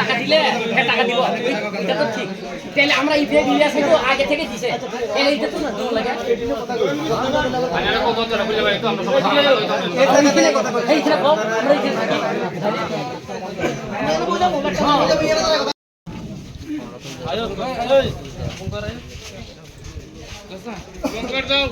টাকা দিলে টাকা দিব এটা তো ঠিক তাহলে আমরা ইফে দিয়ে আসি তো আগে থেকে দিছে এলে এটা তো না দূর লাগে আরে কত টাকা কইলে ভাই তো আমরা সবাই এইখানে কথা কই এইখানে কম আমরা এইখানে থাকি আমি বললাম আয়ো ফোন করে কসা ফোন কর দাও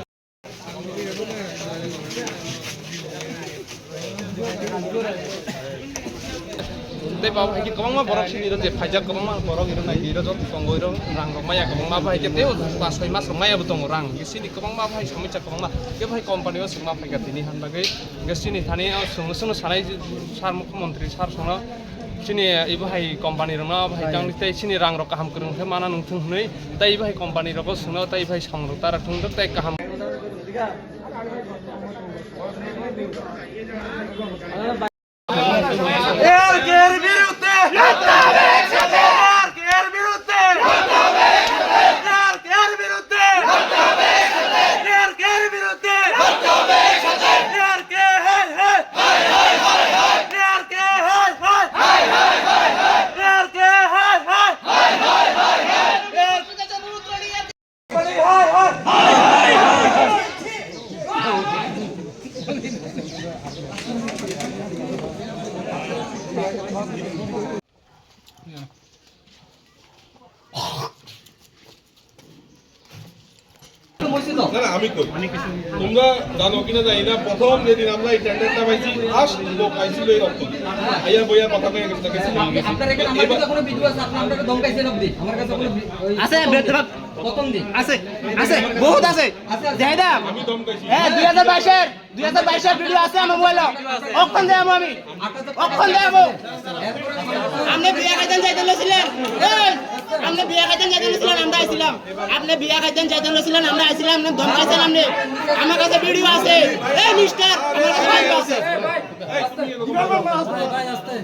Tây bảo hay cái có bóng bọt xin đi đâu dẹp phải chắc có bóng bọt gì đâu này gì đâu cho còn ngồi đâu răng có mày có bóng phải cái tiêu và xoay mắt sống mày ở bụng răng cái xin đi có bóng phải sống chắc có bóng cái phải company ở sống phải cái này hắn cái xin đi thani ở sống sarai sar mukhmantri sar sống xin đi ibu hay company rồi nó hay chẳng tây xin đi răng rồi cả ham kêu thế mà nó nung thung này tây ibu hay company rồi có sống nó tây phải sống rồi ta ra thung đất tây cả ham আমি কই তোমরা জানো কিনা জানি না প্রথম যেদিন আমরা এই টেন্ডারটা পাইছি ফার্স্ট লোক পাইছিল এই রক্ত আইয়া বইয়া কথা কয়ে গেছে আপনার এখানে আমার কাছে কোনো ভিডিও আছে আপনি আমাকে ধমকাইছেন অবধি আমার কাছে কোনো আছে প্রথম দিন আছে আছে বহুত আছে জায়দা আমি ধমকাইছি হ্যাঁ 2022 এর ভিডিও আছে আমার মোবাইলে অক্ষণ দেব আমি অক্ষণ দেব আপনি বিয়া খাইতেন যাইতেন ছিলেন এই আপনি বিয়া খাইতেন যাইতেন ছিলেন আমরা আইছিলাম আপনি বিয়া খাইতেন যাইতেন ছিলেন আমরা আইছিলাম আপনি ধমকাইছেন আপনি আমার কাছে ভিডিও আছে এই মিস্টার আমার কাছে ভিডিও আছে ভাই আস্তে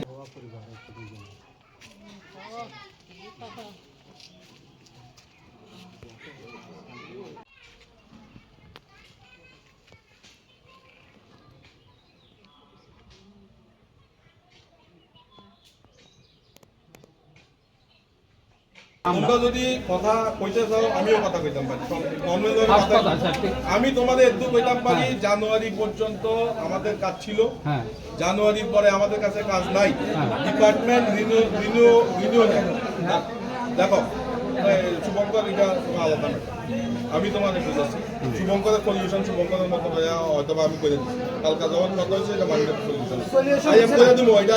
তোমরা যদি কথা কইতে চাও আমিও কথা কইতাম পারি আমি তোমাদের একটু কইতাম পারি জানুয়ারি পর্যন্ত আমাদের কাজ ছিল জানুয়ারির পরে আমাদের কাছে কাজ নাই ডিপার্টমেন্ট রিনিউ দেখো শুভঙ্কর এটা আলাদা আমি তোমাদের বুঝাচ্ছি শুভঙ্করের সলিউশন শুভঙ্করের মতো হয়তো আমি করে দিচ্ছি কালকা যখন কথা হয়েছে এটা মার্কেট সলিউশন আই এম করে দেবো এটা